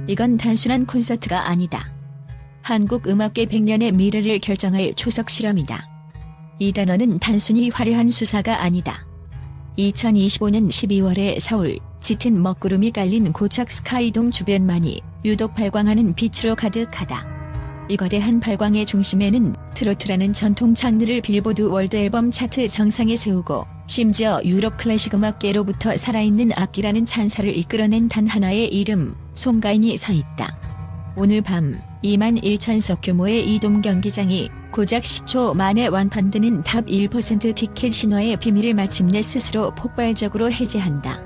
이건 단순한 콘서트가 아니다. 한국 음악계 100년의 미래를 결정할 초석 실험이다. 이 단어는 단순히 화려한 수사가 아니다. 2025년 12월에 서울 짙은 먹구름이 깔린 고척 스카이돔 주변만이 유독 발광하는 빛으로 가득하다. 이 거대한 발광의 중심에는 트로트라는 전통 장르를 빌보드 월드 앨범 차트 정상에 세우고 심지어 유럽 클래식 음악계로부터 살아있는 악기라는 찬사를 이끌어낸 단 하나의 이름, 송가인이 서 있다. 오늘 밤 21,000석 규모의 이돔 경기장이 고작 10초 만에 완판되는 탑 1% 티켓 신화의 비밀을 마침내 스스로 폭발적으로 해제한다.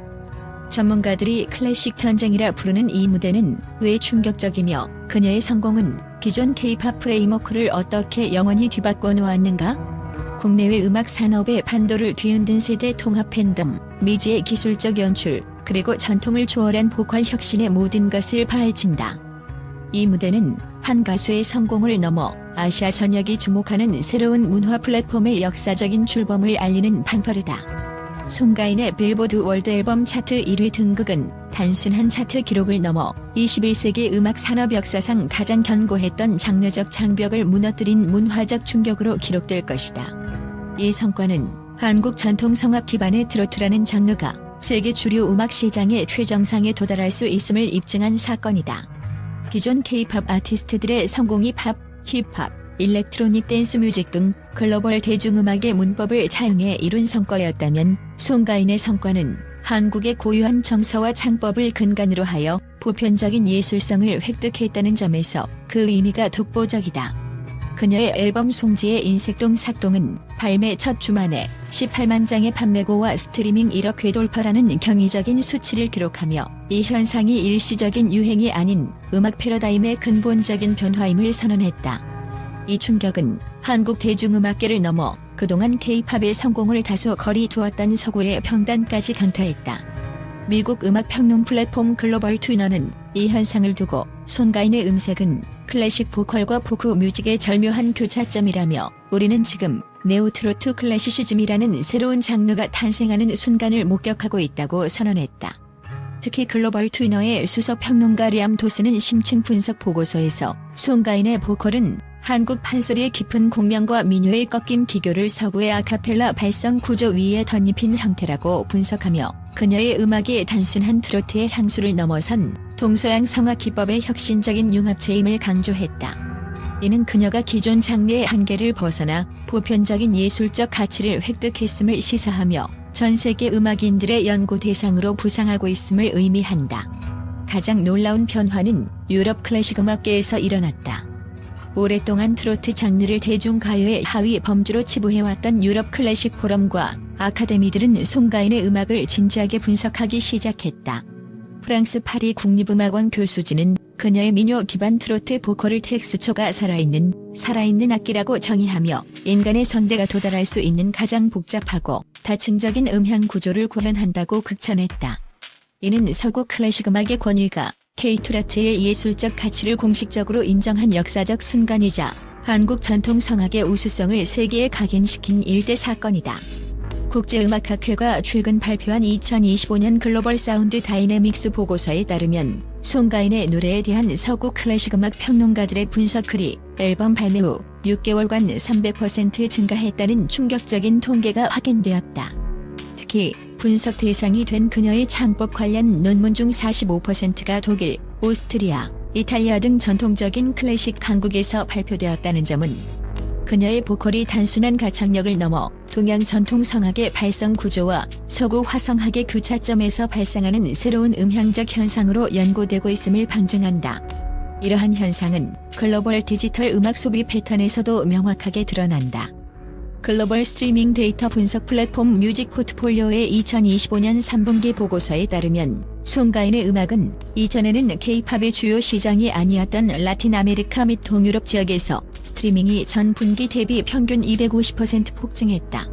전문가들이 클래식 전쟁이라 부르는 이 무대는 왜 충격적이며 그녀의 성공은 기존 K-팝 프레임워크를 어떻게 영원히 뒤바꿔 놓았는가? 국내외 음악 산업의 판도를 뒤흔든 세대 통합 팬덤, 미지의 기술적 연출, 그리고 전통을 초월한 보컬 혁신의 모든 것을 파헤친다. 이 무대는 한 가수의 성공을 넘어 아시아 전역이 주목하는 새로운 문화 플랫폼의 역사적인 출범을 알리는 판퍼르다. 송가인의 빌보드 월드 앨범 차트 1위 등극은 단순한 차트 기록을 넘어 21세기 음악 산업 역사상 가장 견고했던 장르적 장벽을 무너뜨린 문화적 충격으로 기록될 것이다. 이 성과는 한국 전통 성악 기반의 트로트라는 장르가 세계 주류 음악 시장의 최정상에 도달할 수 있음을 입증한 사건이다. 기존 K-팝 아티스트들의 성공이 팝, 힙합, 일렉트로닉 댄스 뮤직 등 글로벌 대중음악의 문법을 차용해 이룬 성과였다면 송가인의 성과는 한국의 고유한 정서와 창법을 근간으로 하여 보편적인 예술성을 획득했다는 점에서 그 의미가 독보적이다. 그녀의 앨범 송지의 인색동 삭동은 발매 첫 주 만에 18만 장의 판매고와 스트리밍 1억 회 돌파라는 경이적인 수치를 기록하며 이 현상이 일시적인 유행이 아닌 음악 패러다임의 근본적인 변화임을 선언했다. 이 충격은 한국 대중음악계를 넘어 그동안 K-팝의 성공을 다소 거리 두었던 서구의 평단까지 강타했다. 미국 음악 평론 플랫폼 글로벌 튜너는 이 현상을 두고 송가인의 음색은 클래식 보컬과 포크 뮤직의 절묘한 교차점이라며 우리는 지금 네오트로트 클래시시즘이라는 새로운 장르가 탄생하는 순간을 목격하고 있다고 선언했다. 특히 글로벌 튜너의 수석 평론가 리암 도스는 심층 분석 보고서에서 송가인의 보컬은 한국 판소리의 깊은 공명과 민요의 꺾임 기교를 서구의 아카펠라 발성 구조 위에 덧입힌 형태라고 분석하며 그녀의 음악이 단순한 트로트의 향수를 넘어선 동서양 성악 기법의 혁신적인 융합체임을 강조했다. 이는 그녀가 기존 장르의 한계를 벗어나 보편적인 예술적 가치를 획득했음을 시사하며 전 세계 음악인들의 연구 대상으로 부상하고 있음을 의미한다. 가장 놀라운 변화는 유럽 클래식 음악계에서 일어났다. 오랫동안 트로트 장르를 대중가요의 하위 범주로 치부해왔던 유럽 클래식 포럼과 아카데미들은 송가인의 음악을 진지하게 분석하기 시작했다. 프랑스 파리 국립음악원 교수진은 그녀의 민요 기반 트로트 보컬을 텍스처가 살아있는 악기라고 정의하며 인간의 성대가 도달할 수 있는 가장 복잡하고 다층적인 음향 구조를 구현한다고 극찬했다. 이는 서구 클래식 음악의 권위가 K-트로트의 예술적 가치를 공식적으로 인정한 역사적 순간이자 한국 전통 성악의 우수성을 세계에 각인시킨 일대 사건이다. 국제음악학회가 최근 발표한 2025년 글로벌 사운드 다이내믹스 보고서에 따르면 송가인의 노래에 대한 서구 클래식 음악 평론가들의 분석글이 앨범 발매 후 6개월간 300% 증가했다는 충격적인 통계가 확인되었다. 특히 분석 대상이 된 그녀의 창법 관련 논문 중 45%가 독일, 오스트리아, 이탈리아 등 전통적인 클래식 강국에서 발표되었다는 점은 그녀의 보컬이 단순한 가창력을 넘어 동양 전통 성악의 발성 구조와 서구 화성학의 교차점에서 발생하는 새로운 음향적 현상으로 연구되고 있음을 방증한다. 이러한 현상은 글로벌 디지털 음악 소비 패턴에서도 명확하게 드러난다. 글로벌 스트리밍 데이터 분석 플랫폼 뮤직 포트폴리오의 2025년 3분기 보고서에 따르면 송가인의 음악은 이전에는 K-팝의 주요 시장이 아니었던 라틴 아메리카 및 동유럽 지역에서 스트리밍이 전 분기 대비 평균 250% 폭증했다.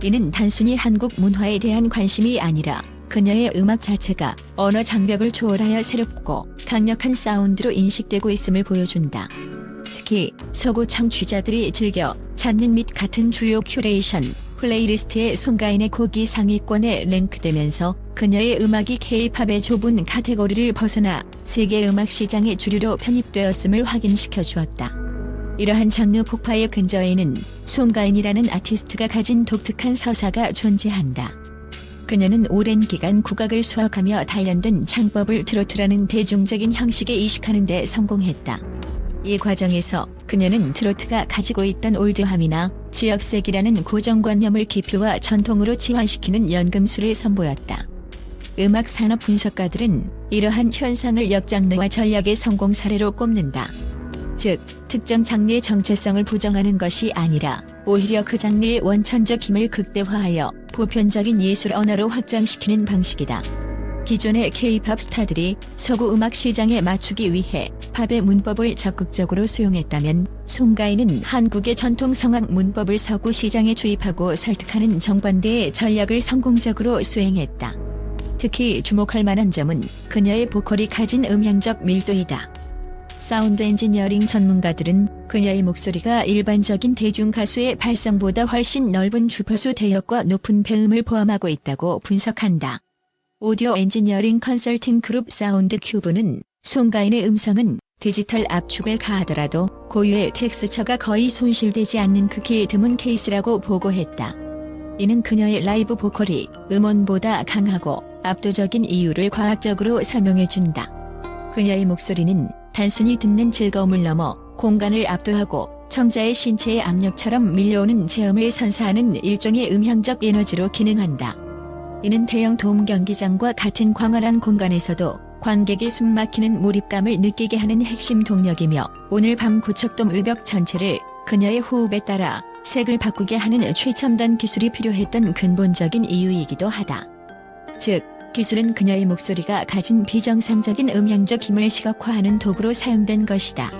이는 단순히 한국 문화에 대한 관심이 아니라 그녀의 음악 자체가 언어 장벽을 초월하여 새롭고 강력한 사운드로 인식되고 있음을 보여준다. 특히 서구 청취자들이 즐겨 찾는 및 같은 주요 큐레이션, 플레이리스트에 송가인의 곡이 상위권에 랭크되면서 그녀의 음악이 K-팝의 좁은 카테고리를 벗어나 세계 음악 시장의 주류로 편입되었음을 확인시켜 주었다. 이러한 장르 폭파의 근저에는 송가인이라는 아티스트가 가진 독특한 서사가 존재한다. 그녀는 오랜 기간 국악을 수학하며 단련된 창법을 트로트라는 대중적인 형식에 이식하는 데 성공했다. 이 과정에서 그녀는 트로트가 가지고 있던 올드함이나 지역색이라는 고정관념을 기표와 전통으로 치환시키는 연금술을 선보였다. 음악 산업 분석가들은 이러한 현상을 역장르와 전략의 성공 사례로 꼽는다. 즉, 특정 장르의 정체성을 부정하는 것이 아니라 오히려 그 장르의 원천적 힘을 극대화하여 보편적인 예술 언어로 확장시키는 방식이다. 기존의 K-팝 스타들이 서구 음악 시장에 맞추기 위해 팝의 문법을 적극적으로 수용했다면 송가인은 한국의 전통 성악 문법을 서구 시장에 주입하고 설득하는 정반대의 전략을 성공적으로 수행했다. 특히 주목할 만한 점은 그녀의 보컬이 가진 음향적 밀도이다. 사운드 엔지니어링 전문가들은 그녀의 목소리가 일반적인 대중 가수의 발성보다 훨씬 넓은 주파수 대역과 높은 배음을 포함하고 있다고 분석한다. 오디오 엔지니어링 컨설팅 그룹 사운드 큐브는 송가인의 음성은 디지털 압축을 가하더라도 고유의 텍스처가 거의 손실되지 않는 극히 드문 케이스라고 보고했다. 이는 그녀의 라이브 보컬이 음원보다 강하고 압도적인 이유를 과학적으로 설명해준다. 그녀의 목소리는 단순히 듣는 즐거움을 넘어 공간을 압도하고 청자의 신체의 압력처럼 밀려오는 제음을 선사하는 일종의 음향적 에너지로 기능한다. 이는 대형 돔 경기장과 같은 광활한 공간에서도 관객이 숨막히는 몰입감을 느끼게 하는 핵심 동력이며 오늘 밤 고척돔 의벽 전체를 그녀의 호흡에 따라 색을 바꾸게 하는 최첨단 기술이 필요했던 근본적인 이유이기도 하다. 즉, 기술은 그녀의 목소리가 가진 비정상적인 음향적 힘을 시각화하는 도구로 사용된 것이다.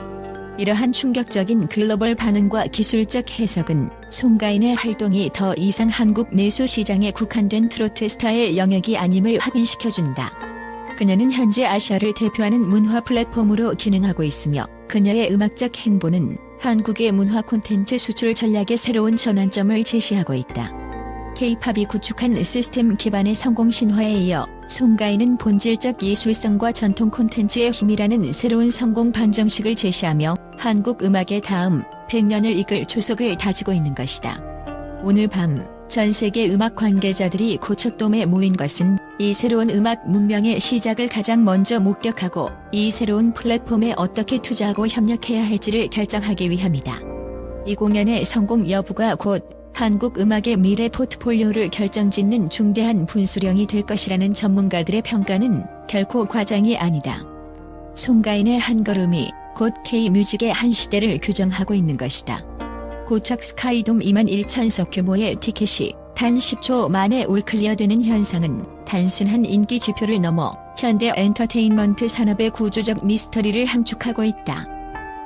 이러한 충격적인 글로벌 반응과 기술적 해석은 송가인의 활동이 더 이상 한국 내수 시장에 국한된 트로트 스타의 영역이 아님을 확인시켜준다. 그녀는 현재 아시아를 대표하는 문화 플랫폼으로 기능하고 있으며 그녀의 음악적 행보는 한국의 문화 콘텐츠 수출 전략의 새로운 전환점을 제시하고 있다. K-팝이 구축한 시스템 기반의 성공 신화에 이어 송가인은 본질적 예술성과 전통 콘텐츠의 힘이라는 새로운 성공 방정식을 제시하며 한국 음악의 다음 100년을 이끌 초석을 다지고 있는 것이다. 오늘 밤 전 세계 음악 관계자들이 고척돔에 모인 것은 이 새로운 음악 문명의 시작을 가장 먼저 목격하고 이 새로운 플랫폼에 어떻게 투자하고 협력해야 할지를 결정하기 위함이다. 이 공연의 성공 여부가 곧 한국 음악의 미래 포트폴리오를 결정짓는 중대한 분수령이 될 것이라는 전문가들의 평가는 결코 과장이 아니다. 송가인의 한 걸음이 곧 K-뮤직의 한 시대를 규정하고 있는 것이다. 고척 스카이돔 21,000석 규모의 티켓이 단 10초 만에 올클리어되는 현상은 단순한 인기 지표를 넘어 현대 엔터테인먼트 산업의 구조적 미스터리를 함축하고 있다.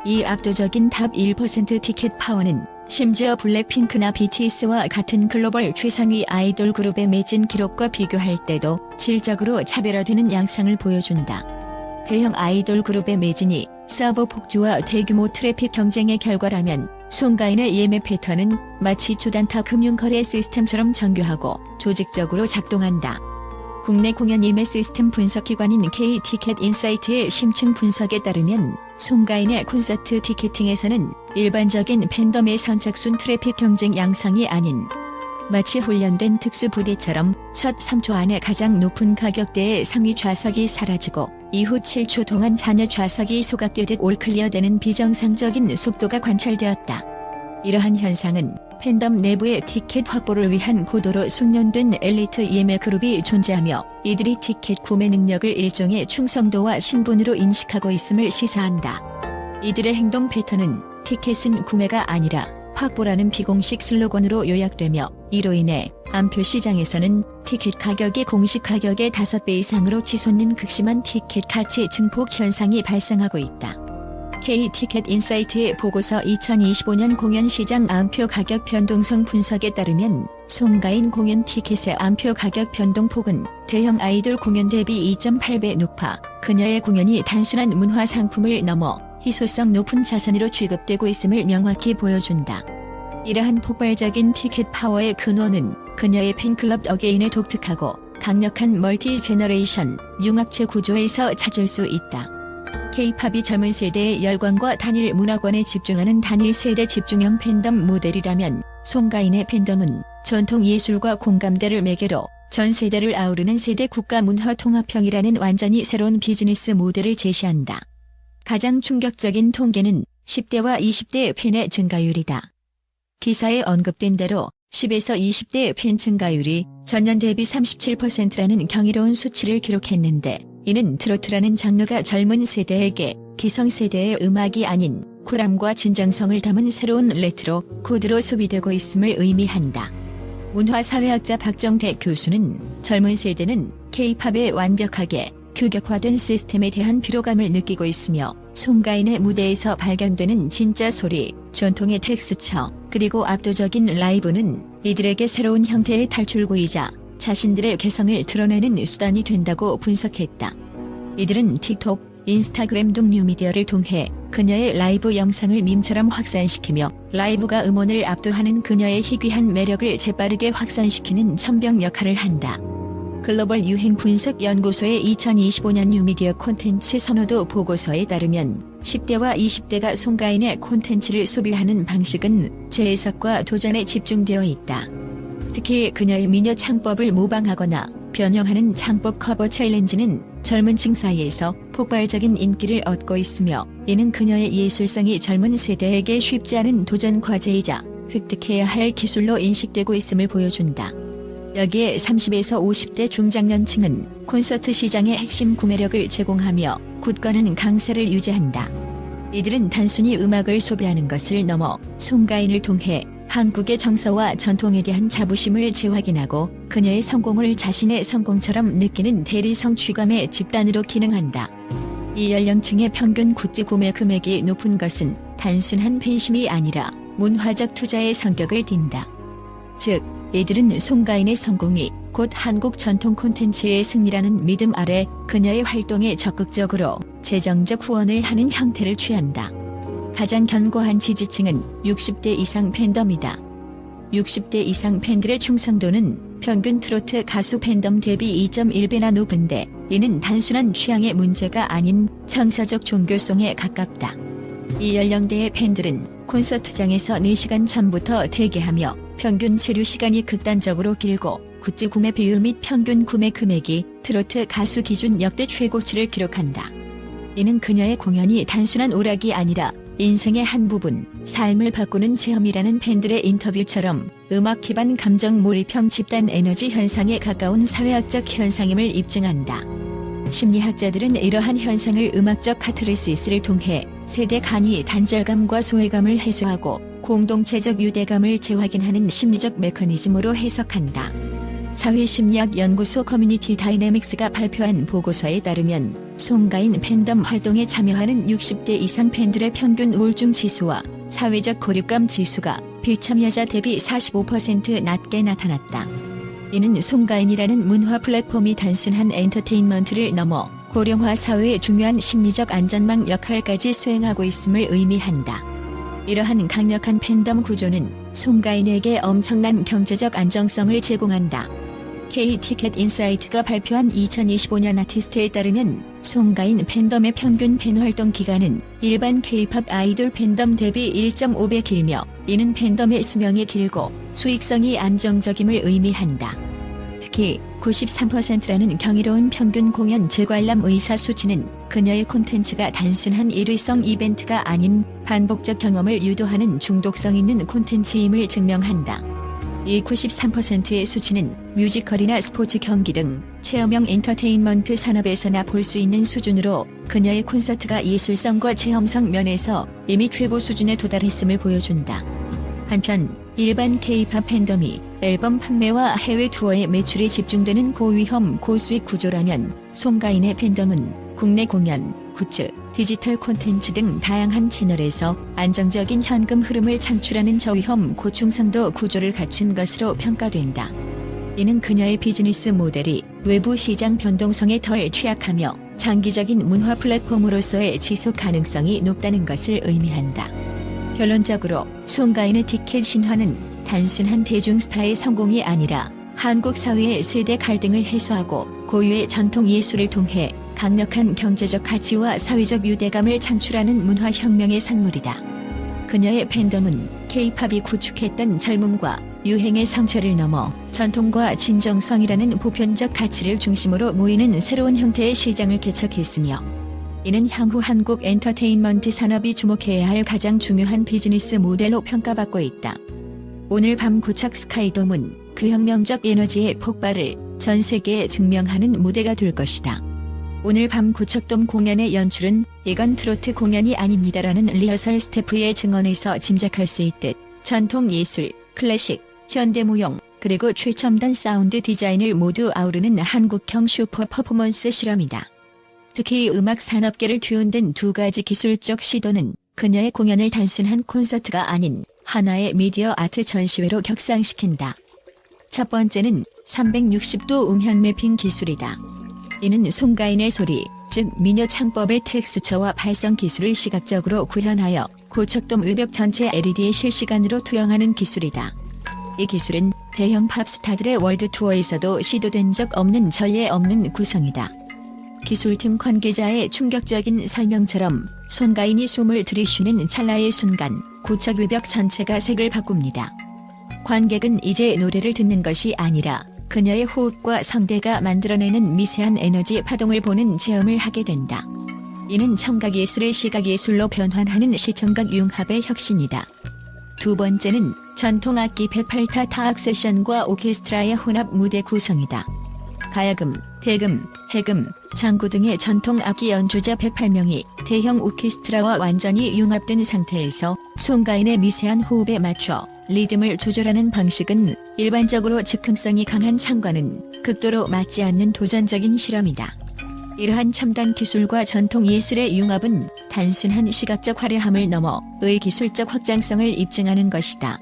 이 압도적인 탑 1% 티켓 파워는 심지어 블랙핑크나 BTS와 같은 글로벌 최상위 아이돌 그룹의 매진 기록과 비교할 때도 질적으로 차별화되는 양상을 보여준다. 대형 아이돌 그룹의 매진이 서버 폭주와 대규모 트래픽 경쟁의 결과라면 송가인의 예매 패턴은 마치 주단타 금융거래 시스템처럼 정교하고 조직적으로 작동한다. 국내 공연 예매 시스템 분석기관인 K-티켓인사이트의 심층 분석에 따르면 송가인의 콘서트 티켓팅에서는 일반적인 팬덤의 선착순 트래픽 경쟁 양상이 아닌 마치 훈련된 특수부대처럼 첫 3초 안에 가장 높은 가격대의 상위 좌석이 사라지고 이후 7초 동안 잔여 좌석이 소각되듯 올클리어되는 비정상적인 속도가 관찰되었다. 이러한 현상은 팬덤 내부의 티켓 확보를 위한 고도로 숙련된 엘리트 예매 그룹이 존재하며 이들이 티켓 구매 능력을 일종의 충성도와 신분으로 인식하고 있음을 시사한다. 이들의 행동 패턴은 티켓은 구매가 아니라 확보라는 비공식 슬로건으로 요약되며 이로 인해 암표 시장에서는 티켓 가격이 공식 가격의 5배 이상으로 치솟는 극심한 티켓 가치 증폭 현상이 발생하고 있다. K-티켓인사이트의 보고서 2025년 공연 시장 암표 가격 변동성 분석에 따르면 송가인 공연 티켓의 암표 가격 변동폭은 대형 아이돌 공연 대비 2.8배 높아 그녀의 공연이 단순한 문화 상품을 넘어 희소성 높은 자산으로 취급되고 있음을 명확히 보여준다. 이러한 폭발적인 티켓 파워의 근원은 그녀의 팬클럽 어게인의 독특하고 강력한 멀티 제너레이션 융합체 구조에서 찾을 수 있다. K-팝이 젊은 세대의 열광과 단일 문화권에 집중하는 단일 세대 집중형 팬덤 모델이라면 송가인의 팬덤은 전통 예술과 공감대를 매개로 전 세대를 아우르는 세대 국가 문화 통합형이라는 완전히 새로운 비즈니스 모델을 제시한다. 가장 충격적인 통계는 10대와 20대 팬의 증가율이다. 기사에 언급된 대로 10에서 20대 팬 증가율이 전년 대비 37%라는 경이로운 수치를 기록했는데, 이는 트로트라는 장르가 젊은 세대에게 기성세대의 음악이 아닌 쿨함과 진정성을 담은 새로운 레트로 코드로 소비되고 있음을 의미한다. 문화사회학자 박정태 교수는 젊은 세대는 K-팝의 완벽하게 규격화된 시스템에 대한 피로감을 느끼고 있으며, 송가인의 무대에서 발견되는 진짜 소리, 전통의 텍스처, 그리고 압도적인 라이브는 이들에게 새로운 형태의 탈출구이자 자신들의 개성을 드러내는 수단이 된다고 분석했다. 이들은 틱톡, 인스타그램 등 뉴미디어를 통해 그녀의 라이브 영상을 밈처럼 확산시키며 라이브가 음원을 압도하는 그녀의 희귀한 매력을 재빠르게 확산시키는 천병 역할을 한다. 글로벌 유행 분석 연구소의 2025년 뉴미디어 콘텐츠 선호도 보고서에 따르면 10대와 20대가 송가인의 콘텐츠를 소비하는 방식은 재해석과 도전에 집중되어 있다. 특히 그녀의 미녀 창법을 모방하거나 변형하는 창법 커버 챌린지는 젊은 층 사이에서 폭발적인 인기를 얻고 있으며, 이는 그녀의 예술성이 젊은 세대에게 쉽지 않은 도전 과제이자 획득해야 할 기술로 인식되고 있음을 보여준다. 여기에 30에서 50대 중장년층은 콘서트 시장의 핵심 구매력을 제공하며 굳건한 강세를 유지한다. 이들은 단순히 음악을 소비하는 것을 넘어 송가인을 통해 한국의 정서와 전통에 대한 자부심을 재확인하고 그녀의 성공을 자신의 성공처럼 느끼는 대리성 취감의 집단으로 기능한다. 이 연령층의 평균 굿즈 구매 금액이 높은 것은 단순한 팬심이 아니라 문화적 투자의 성격을 띈다. 즉, 이들은 송가인의 성공이 곧 한국 전통 콘텐츠의 승리라는 믿음 아래 그녀의 활동에 적극적으로 재정적 후원을 하는 형태를 취한다. 가장 견고한 지지층은 60대 이상 팬덤이다. 60대 이상 팬들의 충성도는 평균 트로트 가수 팬덤 대비 2.1배나 높은데, 이는 단순한 취향의 문제가 아닌 정서적 종교성에 가깝다. 이 연령대의 팬들은 콘서트장에서 4시간 전부터 대기하며 평균 체류 시간이 극단적으로 길고 굿즈 구매 비율 및 평균 구매 금액이 트로트 가수 기준 역대 최고치를 기록한다. 이는 그녀의 공연이 단순한 오락이 아니라 인생의 한 부분, 삶을 바꾸는 체험이라는 팬들의 인터뷰처럼 음악 기반 감정 몰입형 집단 에너지 현상에 가까운 사회학적 현상임을 입증한다. 심리학자들은 이러한 현상을 음악적 카타르시스를 통해 세대 간의 단절감과 소외감을 해소하고 공동체적 유대감을 재확인하는 심리적 메커니즘으로 해석한다. 사회심리학 연구소 커뮤니티 다이내믹스가 발표한 보고서에 따르면 송가인 팬덤 활동에 참여하는 60대 이상 팬들의 평균 우울증 지수와 사회적 고립감 지수가 비참여자 대비 45% 낮게 나타났다. 이는 송가인이라는 문화 플랫폼이 단순한 엔터테인먼트를 넘어 고령화 사회의 중요한 심리적 안전망 역할까지 수행하고 있음을 의미한다. 이러한 강력한 팬덤 구조는 송가인에게 엄청난 경제적 안정성을 제공한다. K-티켓 인사이트가 발표한 2025년 아티스트에 따르면 송가인 팬덤의 평균 팬 활동 기간은 일반 K-팝 아이돌 팬덤 대비 1.5배 길며, 이는 팬덤의 수명이 길고 수익성이 안정적임을 의미한다. 특히 93%라는 경이로운 평균 공연 재관람 의사 수치는 그녀의 콘텐츠가 단순한 일회성 이벤트가 아닌 반복적 경험을 유도하는 중독성 있는 콘텐츠임을 증명한다. 이 93%의 수치는 뮤지컬이나 스포츠 경기 등 체험형 엔터테인먼트 산업에서나 볼 수 있는 수준으로 그녀의 콘서트가 예술성과 체험성 면에서 이미 최고 수준에 도달했음을 보여준다. 한편 일반 K-팝 팬덤이 앨범 판매와 해외 투어에 매출이 집중되는 고위험 고수익 구조라면 송가인의 팬덤은 국내 공연, 굿즈, 디지털 콘텐츠 등 다양한 채널에서 안정적인 현금 흐름을 창출하는 저위험 고충성도 구조를 갖춘 것으로 평가된다. 이는 그녀의 비즈니스 모델이 외부 시장 변동성에 덜 취약하며 장기적인 문화 플랫폼으로서의 지속 가능성이 높다는 것을 의미한다. 결론적으로 송가인의 티켓 신화는 단순한 대중스타의 성공이 아니라 한국 사회의 세대 갈등을 해소하고 고유의 전통 예술을 통해 강력한 경제적 가치와 사회적 유대감을 창출하는 문화혁명의 산물이다. 그녀의 팬덤은 K-팝이 구축했던 젊음과 유행의 상처를 넘어 전통과 진정성이라는 보편적 가치를 중심으로 모이는 새로운 형태의 시장을 개척했으며, 이는 향후 한국 엔터테인먼트 산업이 주목해야 할 가장 중요한 비즈니스 모델로 평가받고 있다. 오늘 밤 고착 스카이돔은 그 혁명적 에너지의 폭발을 전 세계에 증명하는 무대가 될 것이다. 오늘 밤 고척돔 공연의 연출은 이건 트로트 공연이 아닙니다라는 리허설 스태프의 증언에서 짐작할 수 있듯 전통 예술, 클래식, 현대무용, 그리고 최첨단 사운드 디자인을 모두 아우르는 한국형 슈퍼 퍼포먼스 실험이다. 특히 음악 산업계를 뒤흔든 두 가지 기술적 시도는 그녀의 공연을 단순한 콘서트가 아닌 하나의 미디어 아트 전시회로 격상시킨다. 첫 번째는 360도 음향 매핑 기술이다. 이는 송가인의 소리, 즉 미녀 창법의 텍스처와 발성 기술을 시각적으로 구현하여 고척돔 의벽 전체 LED에 실시간으로 투영하는 기술이다. 이 기술은 대형 팝스타들의 월드 투어에서도 시도된 적 없는 전례 없는 구성이다. 기술팀 관계자의 충격적인 설명처럼 송가인이 숨을 들이쉬는 찰나의 순간 고척 의벽 전체가 색을 바꿉니다. 관객은 이제 노래를 듣는 것이 아니라 그녀의 호흡과 성대가 만들어내는 미세한 에너지 파동을 보는 체험을 하게 된다. 이는 청각예술의 시각예술로 변환하는 시청각 융합의 혁신이다. 두 번째는 전통악기 108타 타악 세션과 오케스트라의 혼합 무대 구성이다. 가야금, 대금, 해금, 장구 등의 전통악기 연주자 108명이 대형 오케스트라와 완전히 융합된 상태에서 송가인의 미세한 호흡에 맞춰 리듬을 조절하는 방식은 일반적으로 즉흥성이 강한 창과는 극도로 맞지 않는 도전적인 실험이다. 이러한 첨단 기술과 전통 예술의 융합은 단순한 시각적 화려함을 넘어 의기술적 확장성을 입증하는 것이다.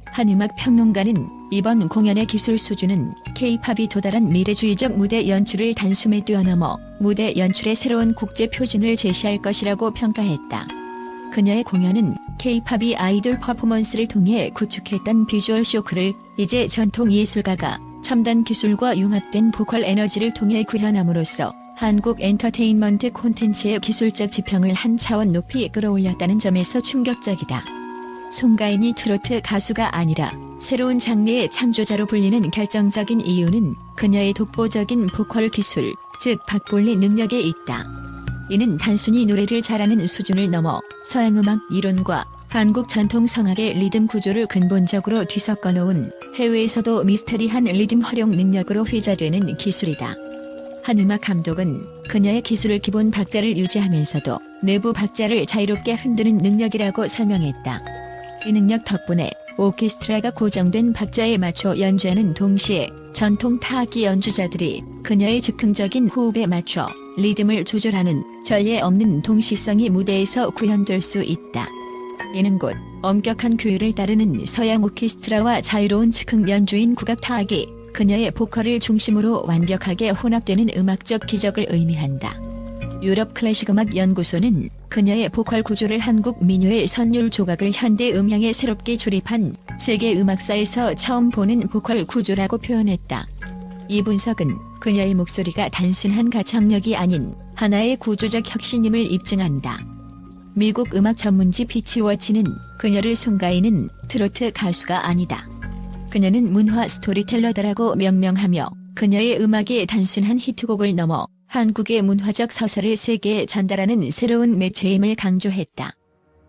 한 음악 평론가는 이번 공연의 기술 수준은 K-팝이 도달한 미래주의적 무대 연출을 단숨에 뛰어넘어 무대 연출의 새로운 국제 표준을 제시할 것이라고 평가했다. 그녀의 공연은 K-팝이 아이돌 퍼포먼스를 통해 구축했던 비주얼 쇼크를 이제 전통 예술가가 첨단 기술과 융합된 보컬 에너지를 통해 구현함으로써 한국 엔터테인먼트 콘텐츠의 기술적 지평을 한 차원 높이 끌어올렸다는 점에서 충격적이다. 송가인이 트로트 가수가 아니라 새로운 장르의 창조자로 불리는 결정적인 이유는 그녀의 독보적인 보컬 기술, 즉 박볼리 능력에 있다. 이는 단순히 노래를 잘하는 수준을 넘어 서양음악 이론과 한국 전통 성악의 리듬 구조를 근본적으로 뒤섞어 놓은 해외에서도 미스터리한 리듬 활용 능력으로 회자되는 기술이다. 한 음악 감독은 그녀의 기술을 기본 박자를 유지하면서도 내부 박자를 자유롭게 흔드는 능력이라고 설명했다. 이 능력 덕분에 오케스트라가 고정된 박자에 맞춰 연주하는 동시에 전통 타악기 연주자들이 그녀의 즉흥적인 호흡에 맞춰 리듬을 조절하는 전례 없는 동시성이 무대에서 구현될 수 있다. 이는 곧 엄격한 규율을 따르는 서양 오케스트라와 자유로운 즉흥 연주인 국악 타악이 그녀의 보컬을 중심으로 완벽하게 혼합되는 음악적 기적을 의미한다. 유럽 클래식음악 연구소는 그녀의 보컬 구조를 한국 민요의 선율 조각을 현대 음향에 새롭게 조립한 세계 음악사에서 처음 보는 보컬 구조라고 표현했다. 이 분석은 그녀의 목소리가 단순한 가창력이 아닌 하나의 구조적 혁신임을 입증한다. 미국 음악 전문지 피치워치는 그녀를 송가인은 트로트 가수가 아니다. 그녀는 문화 스토리텔러다라고 명명하며 그녀의 음악이 단순한 히트곡을 넘어 한국의 문화적 서사를 세계에 전달하는 새로운 매체임을 강조했다.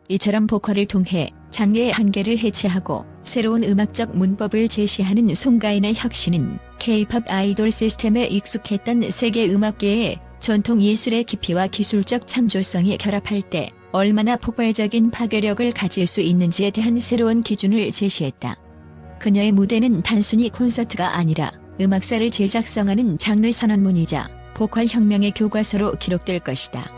이처럼 보컬을 통해 장르의 한계를 해체하고 새로운 음악적 문법을 제시하는 송가인의 혁신은 K-팝 아이돌 시스템에 익숙했던 세계 음악계의 전통 예술의 깊이와 기술적 창조성이 결합할 때 얼마나 폭발적인 파괴력을 가질 수 있는지에 대한 새로운 기준을 제시했다. 그녀의 무대는 단순히 콘서트가 아니라 음악사를 재작성하는 장르 선언문이자 보컬 혁명의 교과서로 기록될 것이다.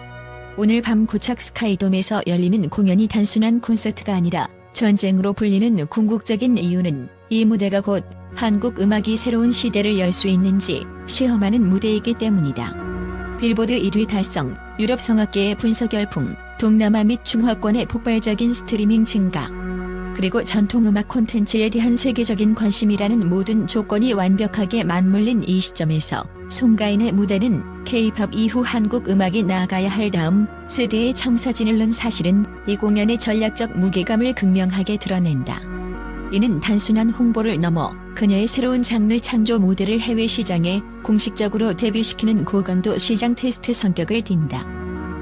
오늘 밤 고착 스카이돔에서 열리는 공연이 단순한 콘서트가 아니라 전쟁으로 불리는 궁극적인 이유는 이 무대가 곧 한국 음악이 새로운 시대를 열 수 있는지 시험하는 무대이기 때문이다. 빌보드 1위 달성, 유럽 성악계의 분석 열풍, 동남아 및 중화권의 폭발적인 스트리밍 증가, 그리고 전통음악 콘텐츠에 대한 세계적인 관심이라는 모든 조건이 완벽하게 맞물린 이 시점에서 송가인의 무대는 K-팝 이후 한국 음악이 나아가야 할 다음 세대의 청사진을 넣은 사실은 이 공연의 전략적 무게감을 극명하게 드러낸다. 이는 단순한 홍보를 넘어 그녀의 새로운 장르 창조 무대를 해외 시장에 공식적으로 데뷔시키는 고강도 시장 테스트 성격을 띈다.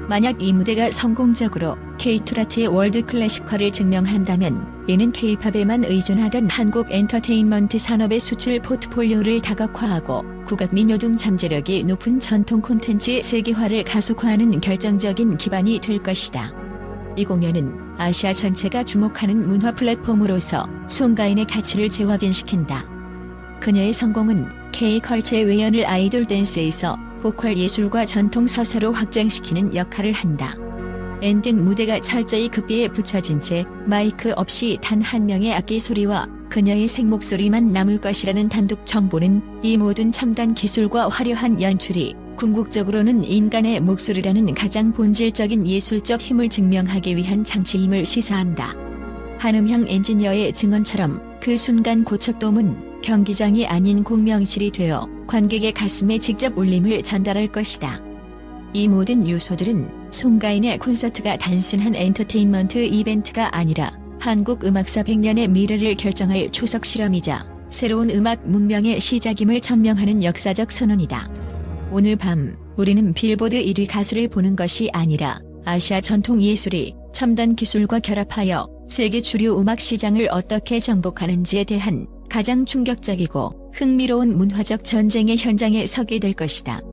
만약 이 무대가 성공적으로 K-트로트의 월드 클래식화를 증명한다면 이는 K-팝에만 의존하던 한국 엔터테인먼트 산업의 수출 포트폴리오를 다각화하고 국악 민요 등 잠재력이 높은 전통 콘텐츠의 세계화를 가속화하는 결정적인 기반이 될 것이다. 이 공연은 아시아 전체가 주목하는 문화 플랫폼으로서 송가인의 가치를 재확인시킨다. 그녀의 성공은 K-컬처의 외연을 아이돌 댄스에서 보컬 예술과 전통 서사로 확장시키는 역할을 한다. 엔딩 무대가 철저히 극비에 붙여진 채 마이크 없이 단 한 명의 악기 소리와 그녀의 생목소리만 남을 것이라는 단독 정보는 이 모든 첨단 기술과 화려한 연출이 궁극적으로는 인간의 목소리라는 가장 본질적인 예술적 힘을 증명하기 위한 장치임을 시사한다. 한음향 엔지니어의 증언처럼 그 순간 고척돔은 경기장이 아닌 공명실이 되어 관객의 가슴에 직접 울림을 전달할 것이다. 이 모든 요소들은 송가인의 콘서트가 단순한 엔터테인먼트 이벤트가 아니라 한국 음악사 100년의 미래를 결정할 초석 실험이자 새로운 음악 문명의 시작임을 천명하는 역사적 선언이다. 오늘 밤 우리는 빌보드 1위 가수를 보는 것이 아니라 아시아 전통 예술이 첨단 기술과 결합하여 세계 주류 음악 시장을 어떻게 정복하는지에 대한 가장 충격적이고 흥미로운 문화적 전쟁의 현장에 서게 될 것이다.